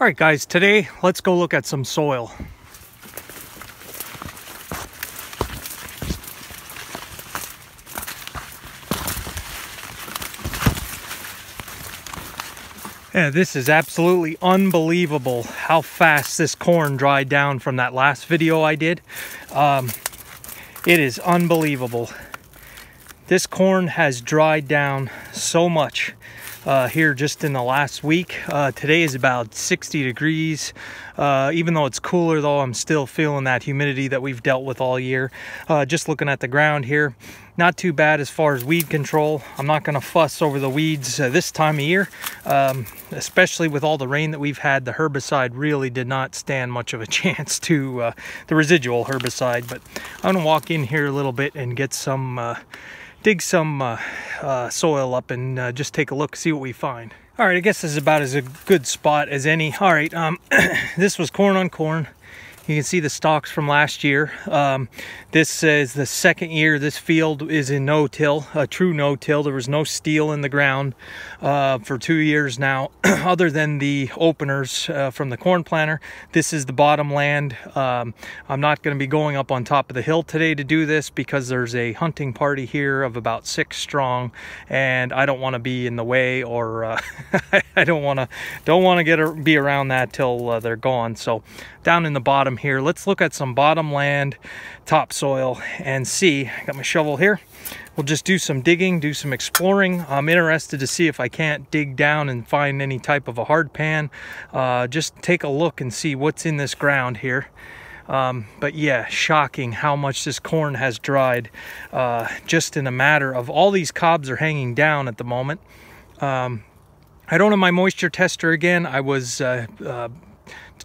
All right, guys, today let's go look at some soil. Yeah, this is absolutely unbelievable how fast this corn dried down from that last video I did. It is unbelievable. This corn has dried down so much here just in the last week. Today is about 60 degrees. Even though it's cooler though, I'm still feeling that humidity that we've dealt with all year. Just looking at the ground here, not too bad as far as weed control. I'm not going to fuss over the weeds this time of year, especially with all the rain that we've had. The herbicide really did not stand much of a chance to the residual herbicide. But I'm going to walk in here a little bit and get some dig some soil up and just take a look, see what we find. All right, I guess this is about as a good spot as any. All right, this was corn on corn. You can see the stalks from last year. This is the second year this field is in no-till, a true no-till. There was no steel in the ground for 2 years now, other than the openers from the corn planter. This is the bottom land. I'm not going to be going up on top of the hill today to do this because there's a hunting party here of about 6 strong, and I don't want to be in the way, or I don't want to be around that till they're gone. So down in the bottom here, let's look at some bottom land topsoil and see. I got my shovel here. We'll just do some digging, do some exploring. I'm interested to see if I can't dig down and find any type of a hard pan. Just take a look and see what's in this ground here. But yeah, shocking how much this corn has dried just in a matter of, all these cobs are hanging down at the moment. I don't have my moisture tester again. I was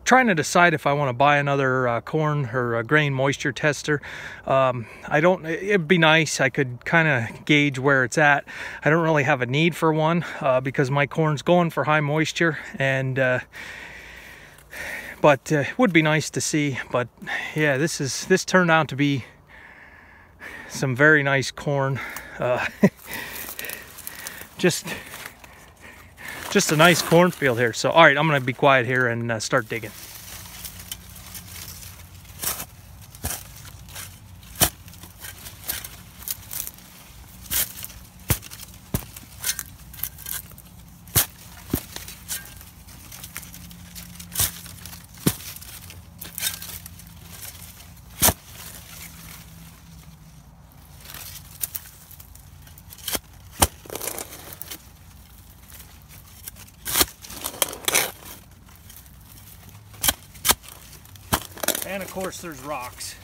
trying to decide if I want to buy another corn or a grain moisture tester. It'd be nice. I could kind of gauge where it's at. I don't really have a need for one because my corn's going for high moisture, and but it would be nice to see. But yeah, this turned out to be some very nice corn. Just a nice cornfield here. So all right, I'm gonna be quiet here and start digging. And of course there's rocks.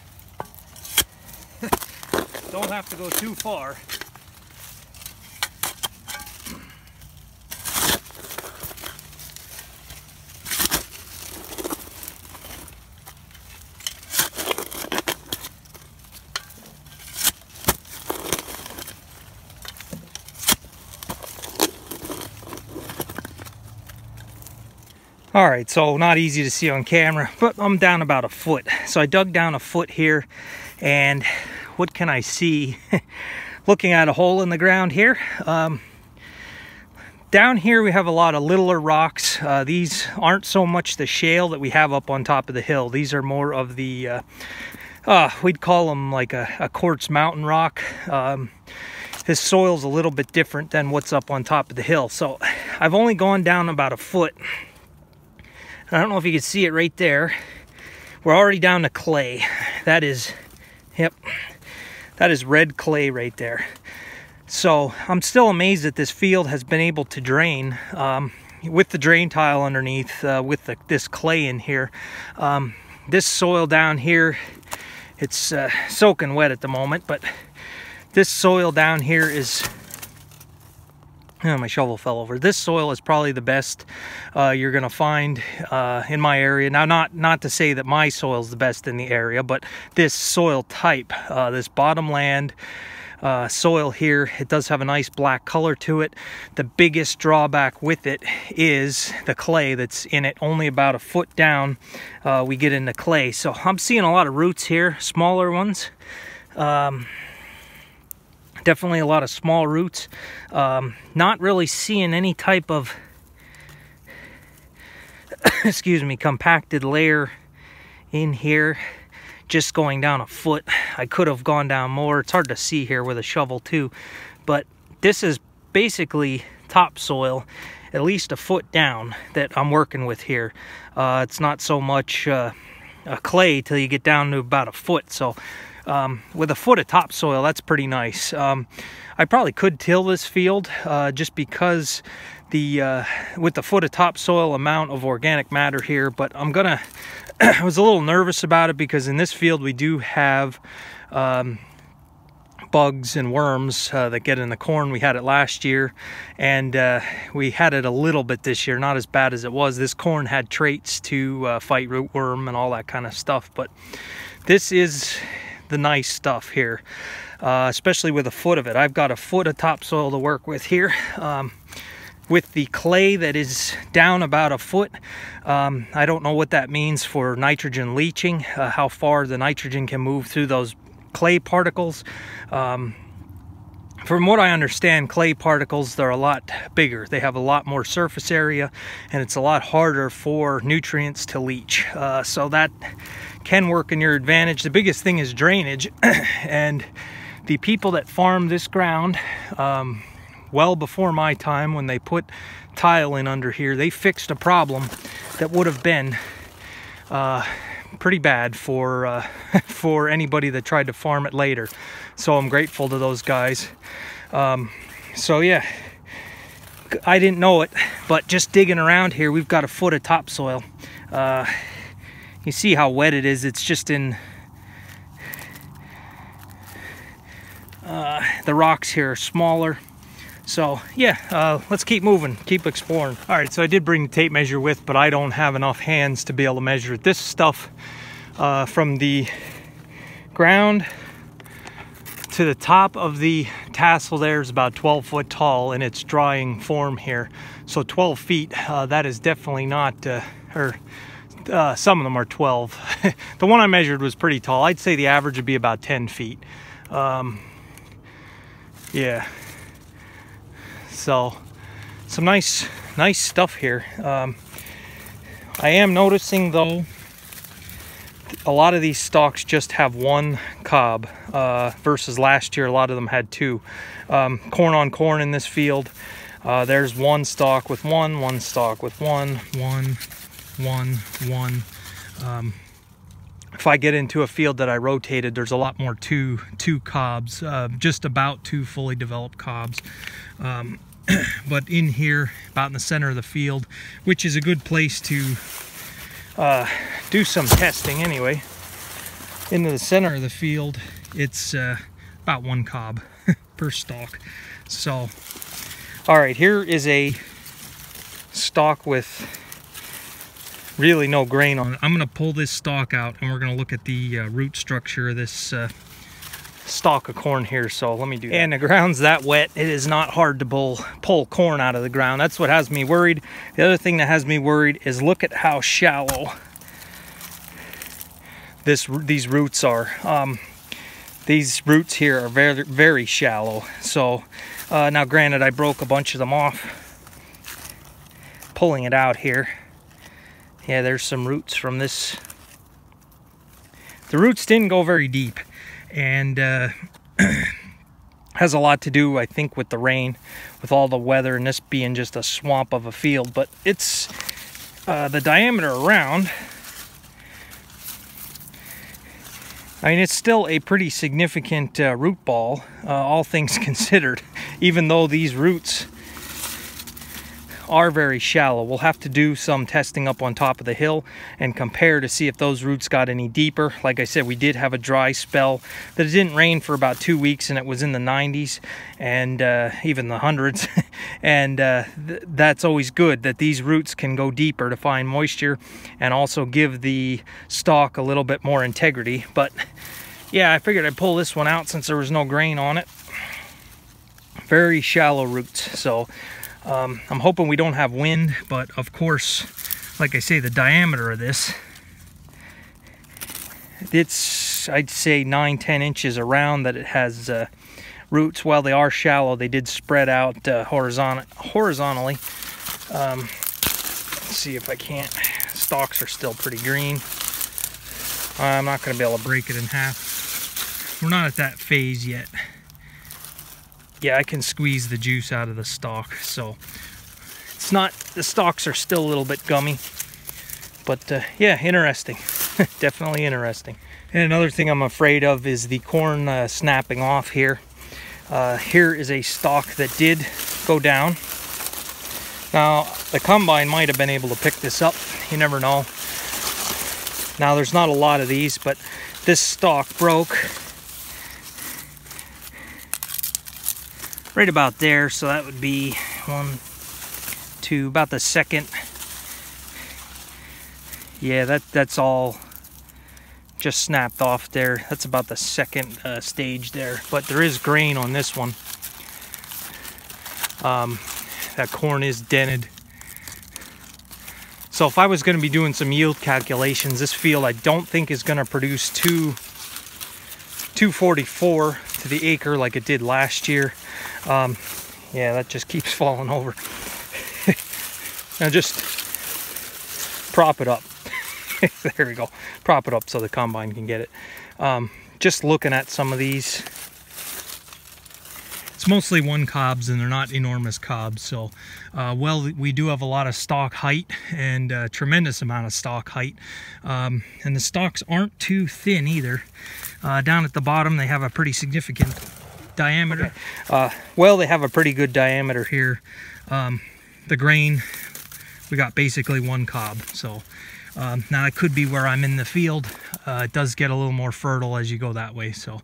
Don't have to go too far. All right, so not easy to see on camera, but I'm down about a foot. So I dug down a foot here, and what can I see? Looking at a hole in the ground here. Down here we have a lot of littler rocks. These aren't so much the shale that we have up on top of the hill. These are more of the, we'd call them like a quartz mountain rock. This soil's a little bit different than what's up on top of the hill. So I've only gone down about a foot. I don't know if you can see it right there. We're already down to clay. That is, yep, that is red clay right there. So I'm still amazed that this field has been able to drain with the drain tile underneath, with this clay in here. This soil down here, it's soaking wet at the moment, but this soil down here is, oh, my shovel fell over. This soil is probably the best you're gonna find in my area. Now, not to say that my soil is the best in the area, but this soil type, this bottom land soil here, it does have a nice black color to it. The biggest drawback with it is the clay that's in it. Only about a foot down we get into clay. So I'm seeing a lot of roots here, smaller ones. Definitely a lot of small roots. Not really seeing any type of excuse me, compacted layer in here, just going down a foot. I could have gone down more. It's hard to see here with a shovel too, but this is basically topsoil, at least a foot down, that I'm working with here. It's not so much a clay till you get down to about a foot. So with a foot of topsoil, that's pretty nice. I probably could till this field just because with the foot of topsoil amount of organic matter here, but I'm gonna I was a little nervous about it because in this field we do have bugs and worms that get in the corn. We had it last year, and we had it a little bit this year, not as bad as it was. This corn had traits to fight rootworm and all that kind of stuff, but this is the nice stuff here, especially with a foot of it. I've got a foot of topsoil to work with here. With the clay that is down about a foot, I don't know what that means for nitrogen leaching, how far the nitrogen can move through those clay particles. From what I understand, clay particles, they're a lot bigger. They have a lot more surface area, and it's a lot harder for nutrients to leach. So that can work in your advantage. The biggest thing is drainage, and the people that farm this ground, well before my time, when they put tile in under here, they fixed a problem that would have been pretty bad for for anybody that tried to farm it later. So I'm grateful to those guys. So yeah, I didn't know it, but just digging around here, we've got a foot of topsoil. You see how wet it is. It's just in the rocks here are smaller. So yeah, let's keep moving, keep exploring. All right, so I did bring the tape measure with, but I don't have enough hands to be able to measure it. This stuff from the ground to the top of the tassel there is about 12 foot tall in its drying form here. So 12 feet, that is definitely not, some of them are 12. The one I measured was pretty tall. I'd say the average would be about 10 feet. Yeah. So some nice stuff here. I am noticing though, a lot of these stalks just have one cob versus last year a lot of them had two. Corn on corn in this field, there's one stalk with one stalk with one. If I get into a field that I rotated, there's a lot more two cobs, just about two fully developed cobs. But in here, about in the center of the field, which is a good place to do some testing anyway, into the center of the field, it's about one cob per stalk. So, all right, here is a stalk with really no grain on it. I'm going to pull this stalk out, and we're going to look at the root structure of this stalk of corn here. So let me do that. And the ground's that wet, it is not hard to pull corn out of the ground. That's what has me worried. The other thing that has me worried is look at how shallow these roots are. These roots here are very, very shallow. So now granted, I broke a bunch of them off pulling it out here. Yeah, there's some roots from this. The roots didn't go very deep, and has a lot to do, I think, with the rain, with all the weather, and this being just a swamp of a field. But it's the diameter around, I mean, it's still a pretty significant root ball, all things considered, even though these roots are very shallow. We'll have to do some testing up on top of the hill and compare to see if those roots got any deeper. Like I said, we did have a dry spell that it didn't rain for about 2 weeks, and it was in the 90s and even the hundreds. And that's always good, that these roots can go deeper to find moisture and also give the stalk a little bit more integrity. But yeah, I figured I'd pull this one out since there was no grain on it. Very shallow roots. So I'm hoping we don't have wind, but of course, like I say, the diameter of this, it's, I'd say 9-10 inches around that it has roots. While they are shallow, they did spread out horizontally. Let's see if I can't. Stalks are still pretty green. I'm not going to be able to break it in half. We're not at that phase yet. Yeah, I can squeeze the juice out of the stalk, so it's not, the stalks are still a little bit gummy, but yeah, interesting. Definitely interesting. And another thing I'm afraid of is the corn snapping off here. Here is a stalk that did go down. Now, the combine might have been able to pick this up. You never know. Now, there's not a lot of these, but this stalk broke right about there. So that would be 1, 2, about the second. Yeah, that's all just snapped off there. That's about the second stage there. But there is grain on this one. That corn is dented. So if I was going to be doing some yield calculations, this field I don't think is going to produce 244 to the acre like it did last year. Yeah, that just keeps falling over. Now just prop it up. There we go. Prop it up so the combine can get it. Just looking at some of these, it's mostly one cobs and they're not enormous cobs. So, well, we do have a lot of stalk height and a tremendous amount of stalk height. And the stalks aren't too thin either. Down at the bottom, they have a pretty significant diameter. Okay. Well, they have a pretty good diameter here. The grain, we got basically one cob. So now it could be where I'm in the field. It does get a little more fertile as you go that way. So,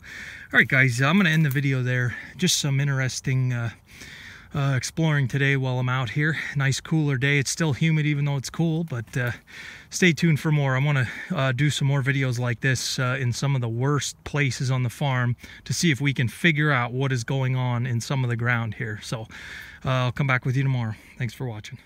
all right, guys, I'm going to end the video there. Just some interesting exploring today while I'm out here. Nice cooler day. It's still humid even though it's cool, but stay tuned for more. I want to do some more videos like this in some of the worst places on the farm to see if we can figure out what is going on in some of the ground here. So I'll come back with you tomorrow. Thanks for watching.